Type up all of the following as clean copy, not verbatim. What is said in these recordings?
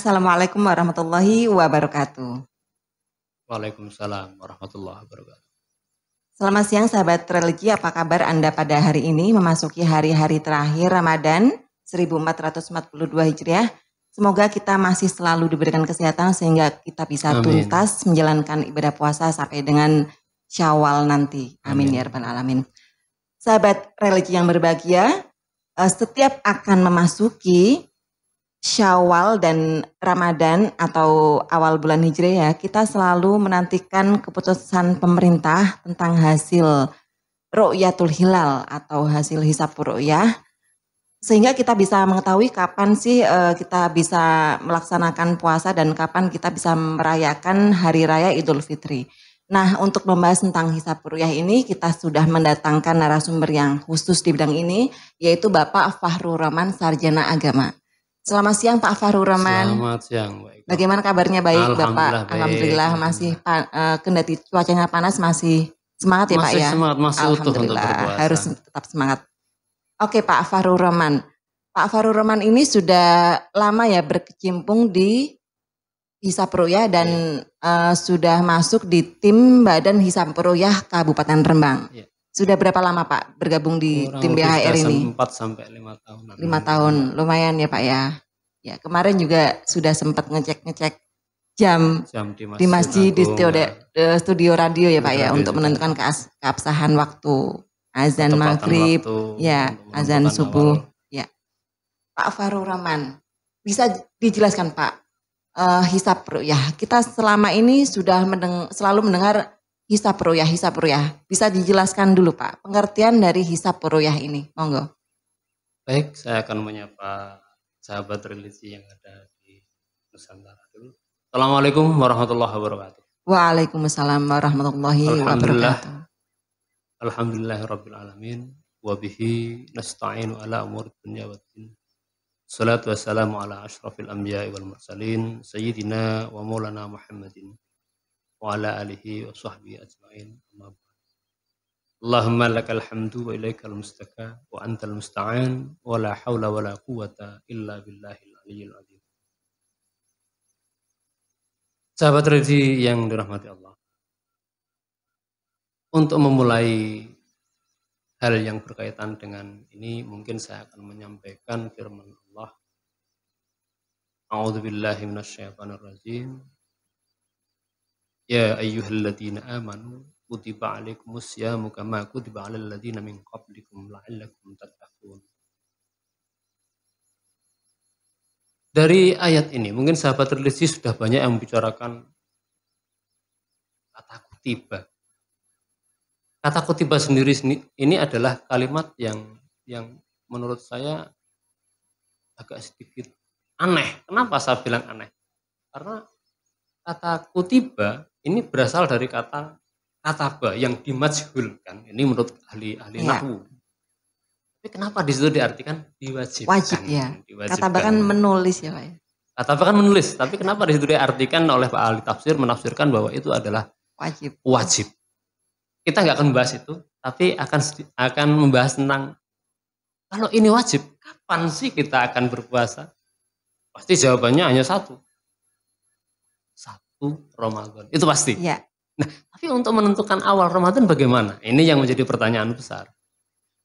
Assalamualaikum warahmatullahi wabarakatuh. Waalaikumsalam warahmatullahi wabarakatuh. Selamat siang sahabat religi, apa kabar Anda pada hari ini memasuki hari-hari terakhir Ramadan 1442 Hijriah. Semoga kita masih selalu diberikan kesehatan sehingga kita bisa tuntas menjalankan ibadah puasa sampai dengan Syawal nanti. Amin ya rabbal alamin. Sahabat religi yang berbahagia, setiap akan memasuki Syawal dan Ramadan atau awal bulan Hijriah, kita selalu menantikan keputusan pemerintah tentang hasil ru'yatul hilal atau hasil hisab ru'yah, sehingga kita bisa mengetahui kapan sih kita bisa melaksanakan puasa dan kapan kita bisa merayakan hari raya Idul Fitri. Nah, untuk membahas tentang hisab ru'yah ini, kita sudah mendatangkan narasumber yang khusus di bidang ini, yaitu Bapak Fahrul Rahman, Sarjana Agama. Selamat siang Pak Fahrul Rahman. Selamat siang. Baik. Bagaimana kabarnya? Baik Alhamdulillah, Bapak. Alhamdulillah masih kendati cuacanya panas masih semangat ya Pak ya? Semangat, masih utuh untuk berpuasa. Harus tetap semangat. Oke Pak Fahrul Rahman. Pak Fahrul Rahman ini sudah lama ya berkecimpung di hisab ru'yah dan sudah masuk di tim Badan Hisab Ru'yah Kabupaten Rembang. Ya. Sudah berapa lama Pak bergabung di tim BHR ini? 4 sampai 5 tahun. 5 tahun, lumayan ya Pak ya. Ya, kemarin juga sudah sempat ngecek jam di masjid di studio radio ya Pak ya, untuk menentukan keabsahan waktu azan maghrib, ya azan subuh. Ya, Pak Fahrul Rahman, bisa dijelaskan Pak hisab ru'yah? Kita selama ini sudah selalu mendengar hisab ru'yah. Bisa dijelaskan dulu Pak, pengertian dari hisab ru'yah ini, monggo. Baik, saya akan menyapa sahabat religi yang ada di Nusantara dulu. Assalamualaikum warahmatullahi wabarakatuh. Waalaikumsalam warahmatullahi wabarakatuh. Alhamdulillahirabbil alamin wa bihi nasta'inu ala umur dunya waddin. Salatu wassalamu ala asyrafil anbiya'i wal mursalin sayyidina wa maulana Muhammadin wa ala alihi wa sahbihi ajma'in. Allahumma lakal hamdu wa ilaikal mustaka wa antal musta'an wa la hawla wa la quwwata illa billahil aliyyil azim. Sahabat religi yang dirahmati Allah, untuk memulai hal yang berkaitan dengan ini, mungkin saya akan menyampaikan firman Allah. A'udzubillahi minasyaitonir rajim. Ya ayyuhalladzina amanu kutiba alaikumus syamu kama kutiba alal ladzina min qablikum la'allakum tattaqun. Dari ayat ini mungkin sahabat religi sudah banyak yang membicarakan kata kutiba. Kata kutiba sendiri ini adalah kalimat yang menurut saya agak sedikit aneh. Kenapa saya bilang aneh? Karena kata kutiba ini berasal dari kata kataba yang dimajhulkan. Ini menurut ahli nahwu. Tapi kenapa di situ diartikan diwajibkan? Wajib ya. Kataba kan menulis ya Pak ya. Kataba kan menulis, tapi kenapa di situ diartikan oleh Pak ahli tafsir menafsirkan bahwa itu adalah wajib. Kita nggak akan membahas itu, tapi akan membahas tentang kalau ini wajib, kapan sih kita akan berpuasa? Pasti jawabannya hanya satu Ramadan. Itu pasti. Ya. Nah, tapi untuk menentukan awal Ramadan bagaimana? Ini yang menjadi pertanyaan besar.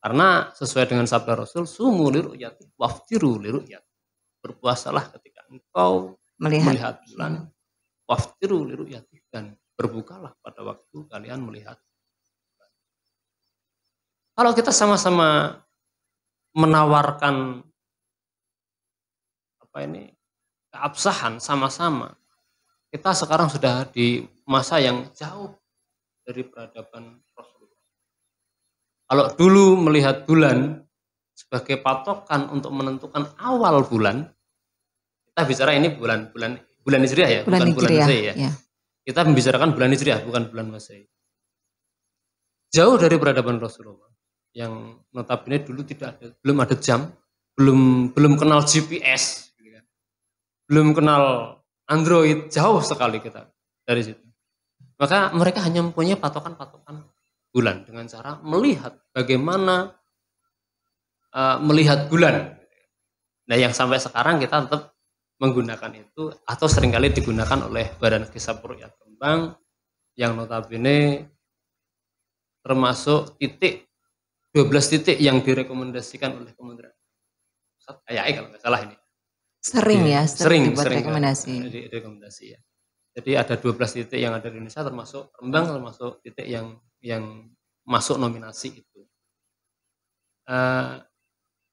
Karena sesuai dengan sabda Rasul, sumu liru'yati waftiru liru'yati. Berpuasalah ketika engkau melihat bulan, waftiru liru'yati, dan berbukalah pada waktu kalian melihat. Kalau kita sama-sama menawarkan keabsahan sama-sama, kita sekarang sudah di masa yang jauh dari peradaban Rasulullah. Kalau dulu melihat bulan sebagai patokan untuk menentukan awal bulan, kita bicara ini bulan Hijriah ya, bukan bulan Masehi ya. Kita membicarakan bulan Hijriah, bukan bulan Masehi. Jauh dari peradaban Rasulullah yang notabene dulu belum ada jam, belum kenal GPS, belum kenal Android, jauh sekali kita dari situ. Maka mereka hanya mempunyai patokan-patokan bulan dengan cara melihat bagaimana melihat bulan. Nah, yang sampai sekarang kita tetap menggunakan itu atau seringkali digunakan oleh Badan Hisab Ru'yat Rembang yang notabene termasuk 12 titik yang direkomendasikan oleh Kementerian Pusat, kalau nggak salah ini. Sering ya, sering dibuat rekomendasi. Rekomendasi ya. Jadi ada 12 titik yang ada di Indonesia termasuk Rembang, termasuk titik yang masuk nominasi itu.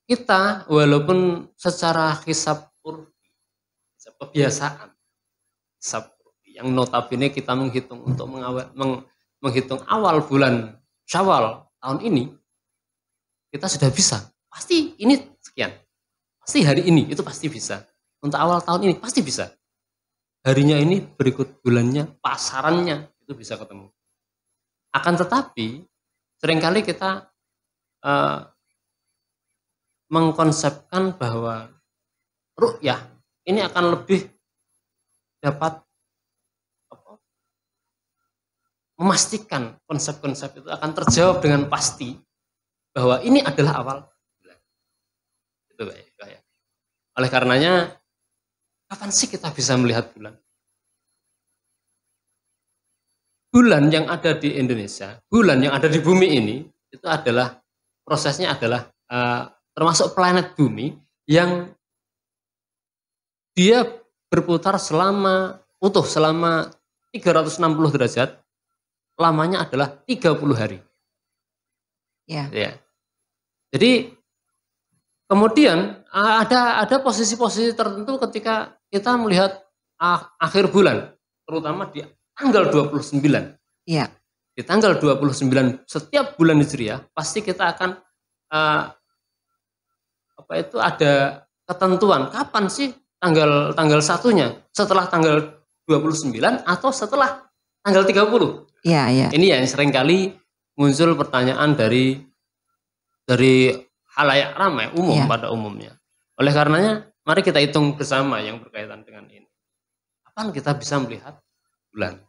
Kita walaupun secara hisab urfi, kebiasaan hisab urfi, yang notabene kita menghitung untuk menghitung awal bulan Syawal tahun ini, kita sudah bisa. Pasti ini sekian. Pasti hari ini itu pasti bisa. Untuk awal tahun ini pasti bisa. Harinya ini berikut bulannya, pasarannya itu bisa ketemu. Akan tetapi seringkali kita mengkonsepkan bahwa ru'yah ini akan lebih dapat memastikan konsep-konsep itu akan terjawab dengan pasti bahwa ini adalah awal bulan. Itu kayak. Oleh karenanya, kapan sih kita bisa melihat bulan? Bulan yang ada di Indonesia, bulan yang ada di bumi ini, itu adalah prosesnya adalah termasuk planet bumi yang dia berputar selama 360 derajat, lamanya adalah 30 hari. Ya. Jadi kemudian ada posisi-posisi tertentu ketika kita melihat akhir bulan, terutama di tanggal 29. Iya. Di tanggal 29 setiap bulan Hijriah pasti kita akan ada ketentuan kapan sih tanggal satunya, setelah tanggal 29 atau setelah tanggal 30. Iya. Ini yang seringkali muncul pertanyaan dari halayak ramai umum pada umumnya. Oleh karenanya, mari kita hitung bersama yang berkaitan dengan ini. Kapan kita bisa melihat bulan?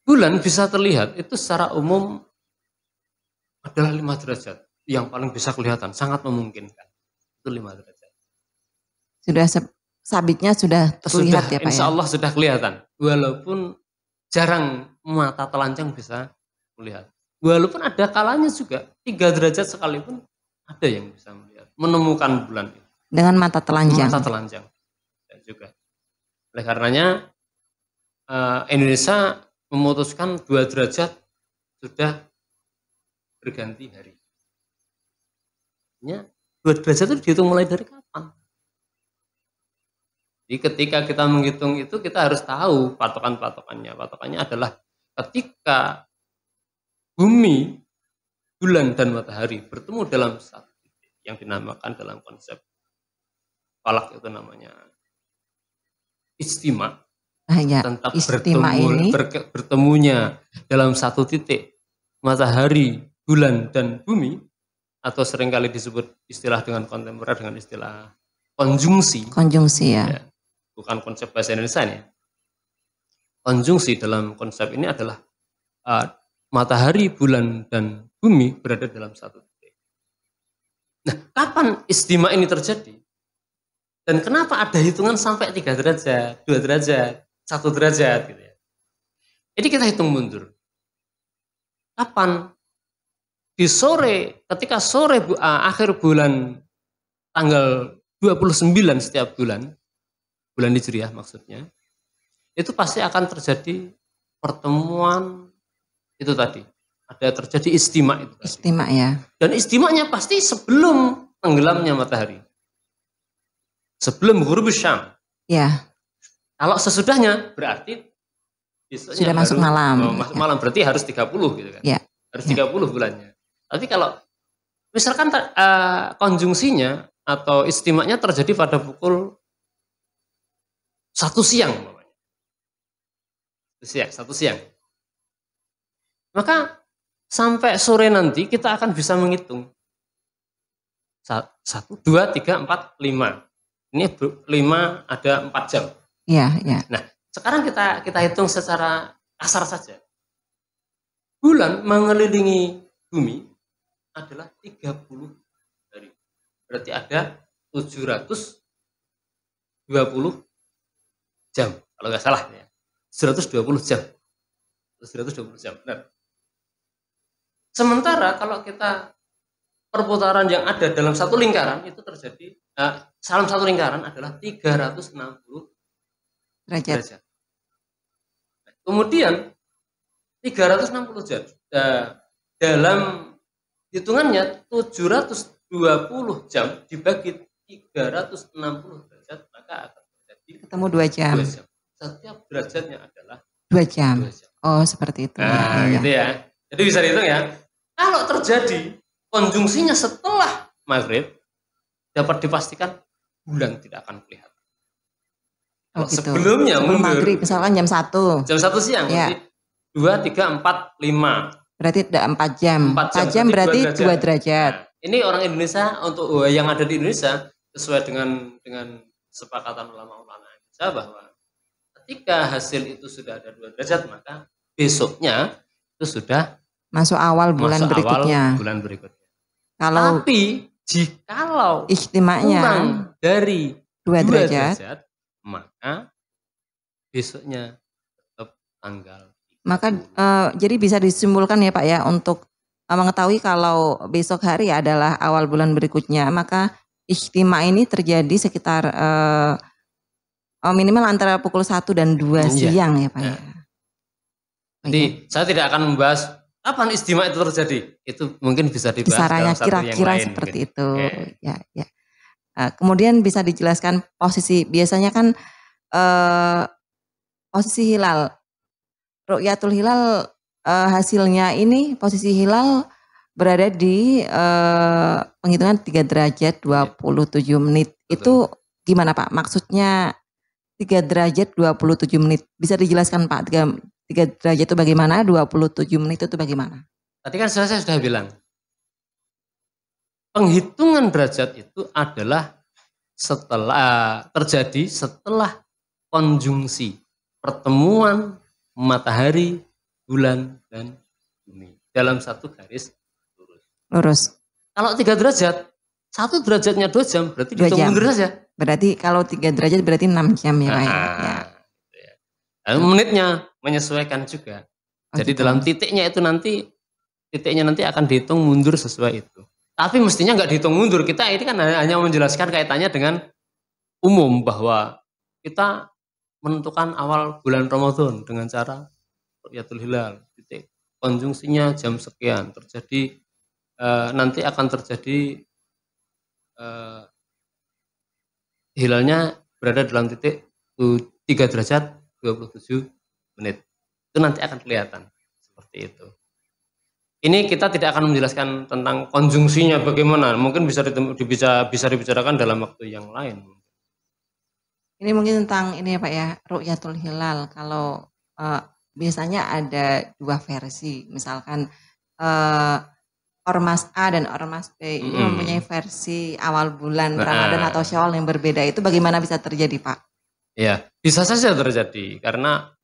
Bulan bisa terlihat itu secara umum adalah 5 derajat yang paling bisa kelihatan, sangat memungkinkan. Itu 5 derajat. Sudah sabitnya sudah terlihat ya Pak? Insya Allah sudah kelihatan. Walaupun jarang mata telanjang bisa melihat. Walaupun ada kalanya juga 3 derajat sekalipun ada yang bisa melihat, menemukan bulan itu. Dengan mata telanjang. Dan juga. Oleh karenanya Indonesia memutuskan 2 derajat sudah berganti hari. 2 derajat itu dihitung mulai dari kapan? Jadi ketika kita menghitung itu kita harus tahu patokannya. Patokannya adalah ketika bumi, bulan dan matahari bertemu dalam satu titik yang dinamakan dalam konsep falak itu namanya istima. Tentang bertemunya dalam satu titik matahari, bulan dan bumi, atau seringkali disebut istilah dengan kontemporer dengan istilah konjungsi. Ya. Bukan konsep bahasa Indonesia ini. Konjungsi dalam konsep ini adalah matahari, bulan dan bumi berada dalam satu titik. Nah, kapan istima ini terjadi? Dan kenapa ada hitungan sampai 3 derajat, 2 derajat, 1 derajat gitu ya. Jadi kita hitung mundur. Kapan? Di sore, ketika sore akhir bulan tanggal 29 setiap bulan Hijriah maksudnya, itu pasti akan terjadi pertemuan itu tadi. Ada terjadi istima itu tadi. Istima ya. Dan istimanya pasti sebelum tenggelamnya matahari. Sebelum ghurub syam. Ya. Kalau sesudahnya berarti sudah masuk malam. Masuk malam berarti harus 30 gitu kan. Ya. Harus 30 bulannya. Tapi kalau misalkan konjungsinya atau istimanya terjadi pada pukul 1 siang umpamanya. 1 siang. Maka sampai sore nanti kita akan bisa menghitung. 1, 2, 3, 4, 5. Ini 5 ada 4 jam. Iya. Nah, sekarang kita hitung secara kasar saja. Bulan mengelilingi bumi adalah 30 hari. Berarti ada 720 jam kalau nggak salah ya. 720 jam. 720 jam. Benar. Sementara kalau kita perputaran yang ada dalam satu lingkaran itu terjadi dalam satu lingkaran adalah 360 derajat. Kemudian 360 derajat dalam hitungannya 720 jam dibagi 360 derajat maka akan terjadi ketemu 2 jam. 2 jam. Setiap derajatnya adalah 2 jam. 2 jam. Oh, seperti itu. Nah, ya. gitu ya. Jadi bisa dihitung ya. Kalau terjadi konjungsinya setelah maghrib, dapat dipastikan bulan tidak akan kelihatan. Kalau gitu. sebelum mundur, maghrib, misalkan jam 1. Jam 1 siang, ya. Berarti 2, 3, 4, 5. Berarti tidak 4 jam. 4 jam berarti 2 derajat. Nah, ini orang Indonesia, untuk yang ada di Indonesia, sesuai dengan kesepakatan ulama-ulama Indonesia bahwa ketika hasil itu sudah ada 2 derajat, maka besoknya itu sudah masuk awal bulan berikutnya. Tapi jikalau istimanya kurang dari 2 derajat, maka besoknya tetap tanggal. Maka jadi bisa disimpulkan ya Pak ya, untuk mengetahui kalau besok hari adalah awal bulan berikutnya, maka istima ini terjadi sekitar minimal antara pukul 1 dan 2 siang ya Pak ya. Jadi saya tidak akan membahas kapan istimewa itu terjadi. Itu mungkin bisa dibahas kisarannya dalam satu yang kira-kira lain. Seperti itu. Ya. Kemudian bisa dijelaskan posisi, biasanya kan posisi hilal. Ru'yatul hilal hasilnya ini posisi hilal berada di penghitungan 3 derajat 27 menit. Betul. Itu gimana Pak? Maksudnya 3 derajat 27 menit. Bisa dijelaskan Pak, 3 derajat itu bagaimana, 27 menit itu bagaimana? Tadi kan saya sudah bilang, penghitungan derajat itu adalah terjadi setelah konjungsi pertemuan matahari, bulan, dan bumi dalam satu garis lurus. Kalau 3 derajat, 1 derajatnya 2 jam, berarti dihitung mundur saja. Berarti kalau 3 derajat berarti 6 jam ya Pak ya. Menitnya menyesuaikan juga. Jadi dalam titiknya nanti akan dihitung mundur sesuai itu. Tapi mestinya nggak dihitung mundur. Kita ini kan hanya menjelaskan kaitannya dengan umum bahwa kita menentukan awal bulan Ramadan dengan cara ru'yatul hilal. Titik konjungsinya jam sekian terjadi, nanti akan terjadi hilalnya berada dalam titik 3 derajat 27 menit. Itu nanti akan kelihatan seperti itu. Ini kita tidak akan menjelaskan tentang konjungsinya bagaimana. Mungkin bisa dibicarakan dalam waktu yang lain. Ini mungkin tentang ini ya Pak ya, ru'yatul hilal. Kalau biasanya ada 2 versi. Misalkan Ormas A dan Ormas B ini mempunyai versi awal bulan Ramadan atau Syawal yang berbeda. Itu bagaimana bisa terjadi Pak? Ya, bisa saja terjadi karena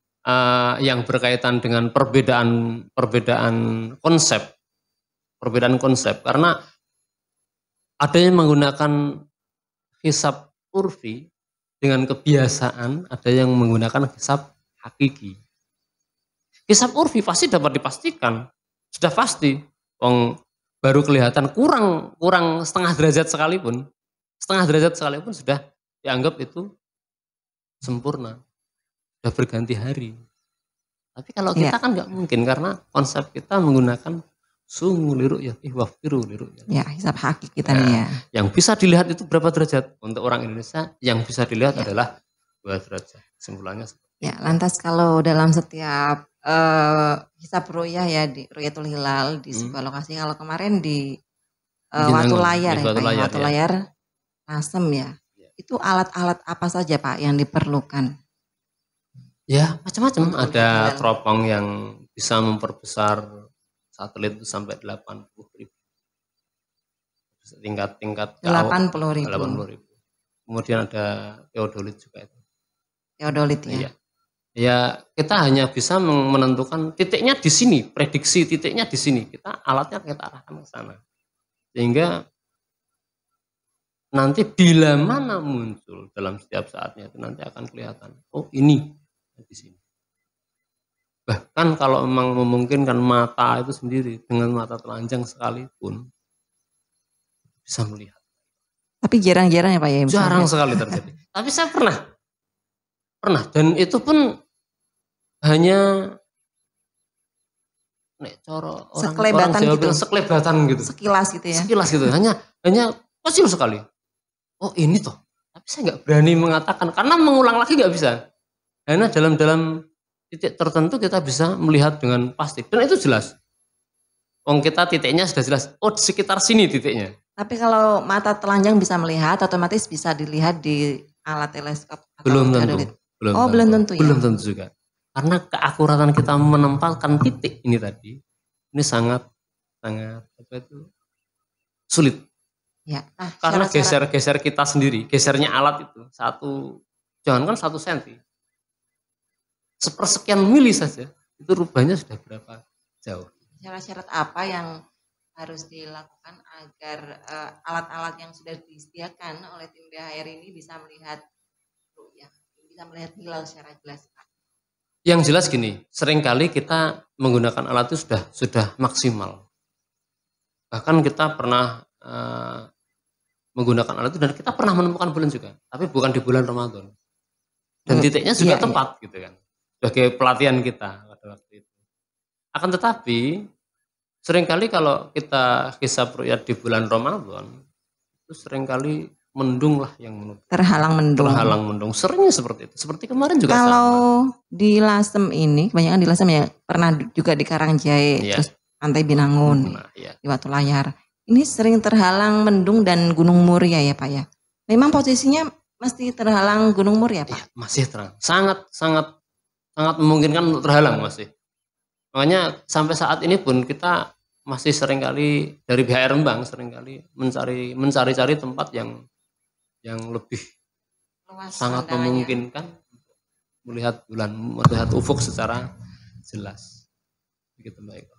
yang berkaitan dengan perbedaan konsep karena ada yang menggunakan hisab urfi dengan kebiasaan, ada yang menggunakan hisab hakiki. Hisab urfi pasti dapat dipastikan, sudah pasti. Baru kelihatan kurang setengah derajat sekalipun sudah dianggap itu sempurna, sudah berganti hari. Tapi kalau kita kan nggak mungkin karena konsep kita menggunakan sumu liru'yati wafiru liru'yati. Ya, hisab hakiki kita nih ya. Yang bisa dilihat itu berapa derajat? Untuk orang Indonesia yang bisa dilihat adalah 2 derajat. Kesimpulannya seperti ya, lantas kalau dalam setiap hisab ru'yah ya, di ru'yatul hilal di sebuah lokasi, kalau kemarin di Watu Layar ya Pak, Watu Layar Lasem ya. Itu alat-alat apa saja Pak yang diperlukan? Ya macam-macam. Ada teropong yang bisa memperbesar satelit itu sampai 80.000. Tingkat 80.000. Kemudian ada teodolit juga itu. Teodolit ya. Iya. Ya kita hanya bisa menentukan titiknya di sini, prediksi titiknya di sini. Alatnya kita arahkan ke sana. Sehingga nanti bila mana muncul dalam setiap saatnya itu nanti akan kelihatan. Oh ini di sini. Bahkan kalau memang memungkinkan mata itu sendiri dengan mata telanjang sekalipun bisa melihat. Tapi jarang-jarang ya Pak ya? Jarang sekali terjadi. Tapi saya pernah dan itu pun hanya coro orang Jawa bilang sekelebatan gitu. Sekilas gitu ya. Sekilas gitu. Hanya kecil sekali. Oh ini toh. Tapi saya nggak berani mengatakan karena mengulang lagi nggak bisa. Karena dalam titik tertentu kita bisa melihat dengan pasti dan itu jelas. Kita titiknya sudah jelas. Oh di sekitar sini titiknya. Tapi kalau mata telanjang bisa melihat, otomatis bisa dilihat di alat teleskop. Belum tentu. Belum tentu ya. Belum tentu juga. Karena keakuratan kita menempatkan titik ini tadi, ini sangat sulit. Ya. Nah, karena geser kita sendiri, gesernya alat itu jangankan 1 senti, sepersekian mili saja, itu rubahnya sudah berapa jauh. Syarat-syarat apa yang harus dilakukan agar alat-alat yang sudah disediakan oleh tim BHR ini bisa melihat hilal secara jelas? Yang jelas gini, seringkali kita menggunakan alat itu sudah maksimal. Bahkan kita pernah menggunakan alat itu dan kita pernah menemukan bulan juga, tapi bukan di bulan Ramadan. Dan titiknya juga tepat gitu kan, sebagai pelatihan kita pada waktu itu. Akan tetapi seringkali kalau kita hisab ru'yat di bulan Ramadan itu seringkali mendung lah yang menutup. Terhalang mendung. Seringnya seperti itu. Seperti kemarin juga kalau sama. Di Lasem ini, kebanyakan di Lasem ya, pernah juga di Karangjae, terus Pantai Binangun, di Watu Layar. Ini sering terhalang mendung dan Gunung Muria ya Pak ya? Memang posisinya mesti terhalang Gunung Muria Pak? Ya, masih terhalang. Sangat memungkinkan terhalang masih. Makanya sampai saat ini pun kita masih seringkali dari BHR Rembang seringkali mencari tempat yang lebih luas, sangat memungkinkan melihat bulan, melihat ufuk secara jelas. Begitu Mbak Eko.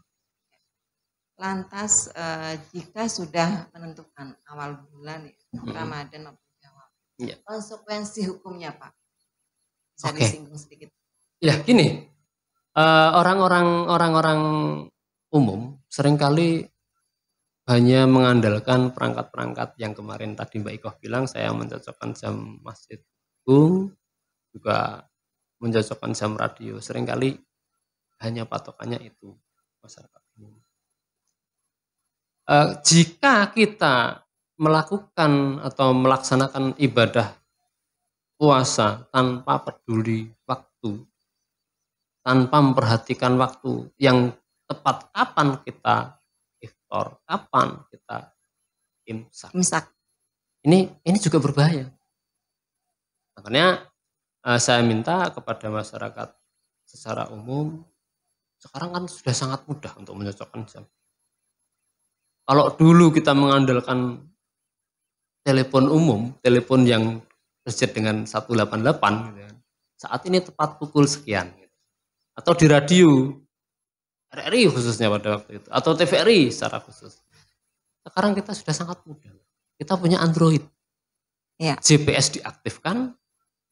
Lantas jika sudah menentukan awal bulan Ramadan maupun Syawal, konsekuensi hukumnya Pak? Bisa disinggung sedikit. Ya gini, orang-orang umum seringkali hanya mengandalkan perangkat-perangkat yang kemarin tadi Mbak Iko bilang, saya mencocokkan jam masjid juga mencocokkan jam radio. Seringkali hanya patokannya itu masyarakat umum. Jika kita melakukan atau melaksanakan ibadah puasa tanpa peduli waktu, tanpa memperhatikan waktu yang tepat kapan kita iftar, kapan kita imsak. Ini juga berbahaya. Makanya saya minta kepada masyarakat secara umum, sekarang kan sudah sangat mudah untuk mencocokkan jam. Kalau dulu kita mengandalkan telepon umum, telepon yang tersedia dengan 188, gitu kan, saat ini tepat pukul sekian. Gitu. Atau di radio, RRI khususnya pada waktu itu, atau TVRI secara khusus. Sekarang kita sudah sangat mudah. Kita punya Android. Ya. GPS diaktifkan,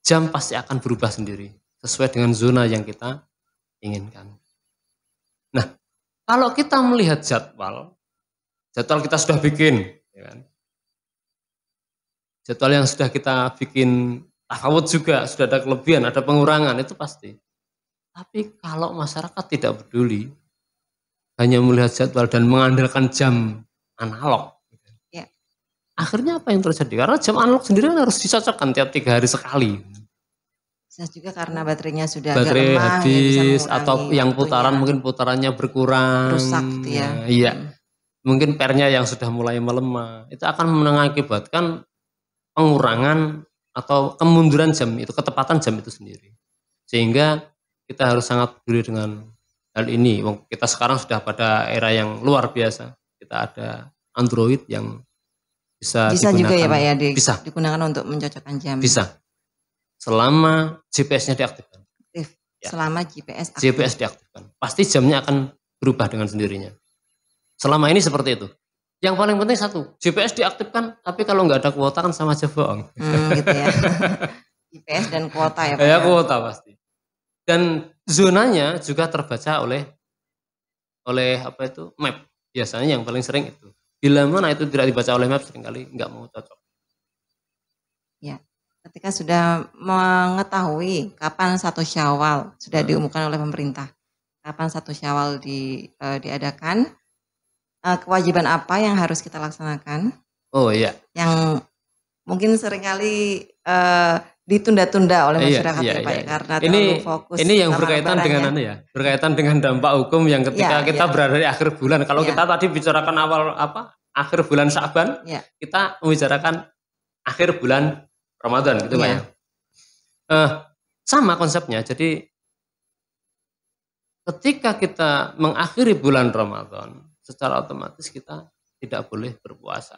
jam pasti akan berubah sendiri sesuai dengan zona yang kita inginkan. Nah, kalau kita melihat jadwal kita sudah bikin, ya kan? Jadwal yang sudah kita bikin tafawud juga sudah ada kelebihan, ada pengurangan, itu pasti. Tapi kalau masyarakat tidak peduli, hanya melihat jadwal dan mengandalkan jam analog, ya. Akhirnya apa yang terjadi? Karena jam analog sendiri kan harus dicocokkan tiap 3 hari sekali. Bisa juga karena baterainya sudah baterai agak lemah, habis, atau yang putaran mungkin putarannya berkurang, rusak gitu ya. Iya. Mungkin pernya yang sudah mulai melemah, itu akan mengakibatkan pengurangan atau kemunduran jam itu, ketepatan jam itu sendiri. Sehingga kita harus sangat peduli dengan hal ini. Kita sekarang sudah pada era yang luar biasa. Kita ada Android yang bisa digunakan. Juga ya Pak ya, bisa digunakan untuk mencocokkan jam. Bisa. Selama GPS-nya diaktifkan. Ya. Selama GPS diaktifkan. Pasti jamnya akan berubah dengan sendirinya. Selama ini seperti itu. Yang paling penting satu, GPS diaktifkan, tapi kalau nggak ada kuota kan sama aja bohong. Gitu ya. GPS dan kuota ya Pak Ya ya. kuota pasti. Dan zonanya juga terbaca oleh apa itu map. Biasanya yang paling sering itu. Bila mana itu tidak dibaca oleh map seringkali nggak mau cocok. Ya. Ketika sudah mengetahui kapan 1 Syawal sudah diumumkan oleh pemerintah, kapan 1 Syawal diadakan, kewajiban apa yang harus kita laksanakan? Oh iya. Yang mungkin seringkali ditunda-tunda oleh masyarakat ya Pak ya, karena terlalu fokus. Ini yang berkaitan dengan berkaitan dengan dampak hukum yang ketika kita berada di akhir bulan. Kalau kita tadi bicarakan akhir bulan Sya'ban, kita membicarakan akhir bulan Ramadan gitu Pak ya. Sama konsepnya. Jadi ketika kita mengakhiri bulan Ramadan, secara otomatis kita tidak boleh berpuasa.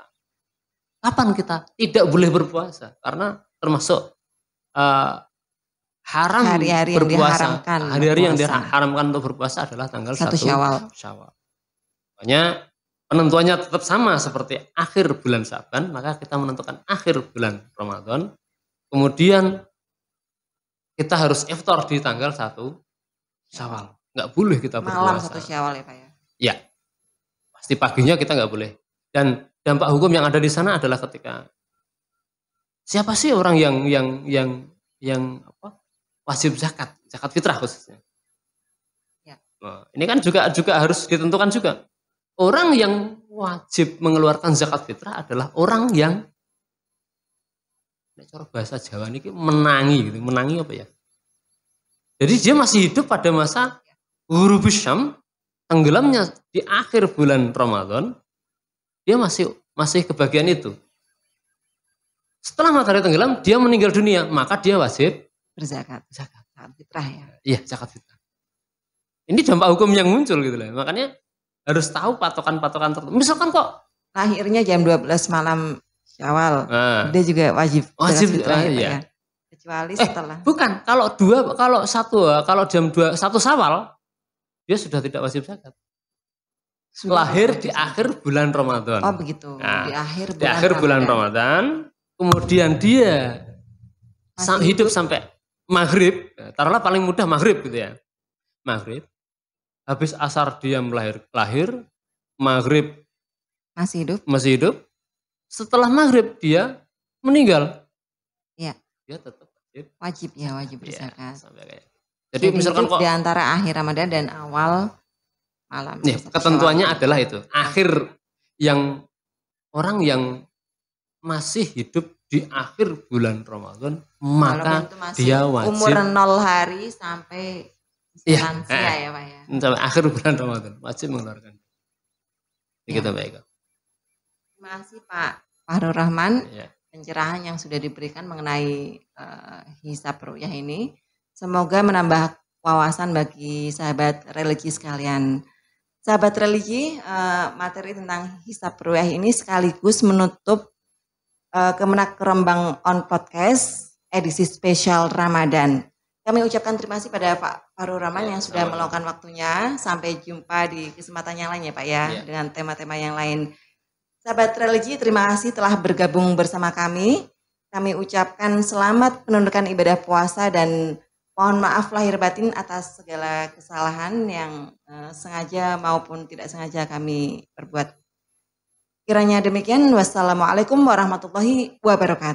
Kapan kita tidak boleh berpuasa? Karena termasuk haram hari-hari berpuasa. Hari-hari yang diharamkan untuk berpuasa adalah tanggal 1 Syawal. Makanya penentuannya tetap sama seperti akhir bulan Sya'ban, maka kita menentukan akhir bulan Ramadan. Kemudian kita harus iftar di tanggal 1 Syawal. Nggak boleh kita berpuasa. Malam 1 Syawal ya Pak ya? Ya. Pasti paginya kita nggak boleh. Dan dampak hukum yang ada di sana adalah ketika siapa sih orang yang wajib zakat fitrah khususnya. Ya. Nah, ini kan juga harus ditentukan juga. Orang yang wajib mengeluarkan zakat fitrah adalah orang yang cara bahasa Jawa ini menangi gitu. Menangi apa ya? Jadi dia masih hidup pada masa ghurubus syam, tenggelamnya di akhir bulan Ramadan, dia masih kebagian itu. Setelah matahari tenggelam, dia meninggal dunia, maka dia wajib berzakat. Zakat fitrah ya. Iya, zakat fitrah. Ini dampak hukum yang muncul gitu lah. Makanya harus tahu patokan-patokan tertentu. Misalkan kok lahirnya jam 12 malam Syawal, dia juga wajib fitrah ya. Kecuali setelah. Bukan, kalau jam 1 Syawal, dia sudah tidak wajib zakat. Lahir di akhir bulan Ramadan. Oh begitu. Nah, di akhir bulan Ramadan, kemudian dia hidup sampai maghrib. Taruhlah paling mudah maghrib gitu ya. Maghrib. Habis asar dia lahir. Maghrib masih hidup. Setelah maghrib dia meninggal. Iya. Dia tetap wajib berzakat. Jadi misalkan kok di antara akhir Ramadan dan awal malam. Nih, ketentuannya adalah itu. Akhir yang orang yang masih hidup di akhir bulan Ramadan, maka dia wajib umur 0 hari sampai lansia ya Pak ya. Sampai akhir bulan Ramadan wajib mengeluarkan. Kita baik. Terima kasih Pak Fahrul Rahman pencerahan yang sudah diberikan mengenai hisab ru'yah ini. Semoga menambah wawasan bagi sahabat religi sekalian. Sahabat religi, materi tentang hisab ru'yah ini sekaligus menutup Kemenak Rembang on Podcast edisi spesial Ramadan. Kami ucapkan terima kasih pada Pak Fahrul Rahman yang sudah meluangkan waktunya. Sampai jumpa di kesempatan yang lain ya Pak ya, dengan tema-tema yang lain. Sahabat religi, terima kasih telah bergabung bersama kami. Kami ucapkan selamat menunaikan ibadah puasa dan mohon maaf lahir batin atas segala kesalahan yang sengaja maupun tidak sengaja kami perbuat. Kiranya demikian. Wassalamualaikum warahmatullahi wabarakatuh.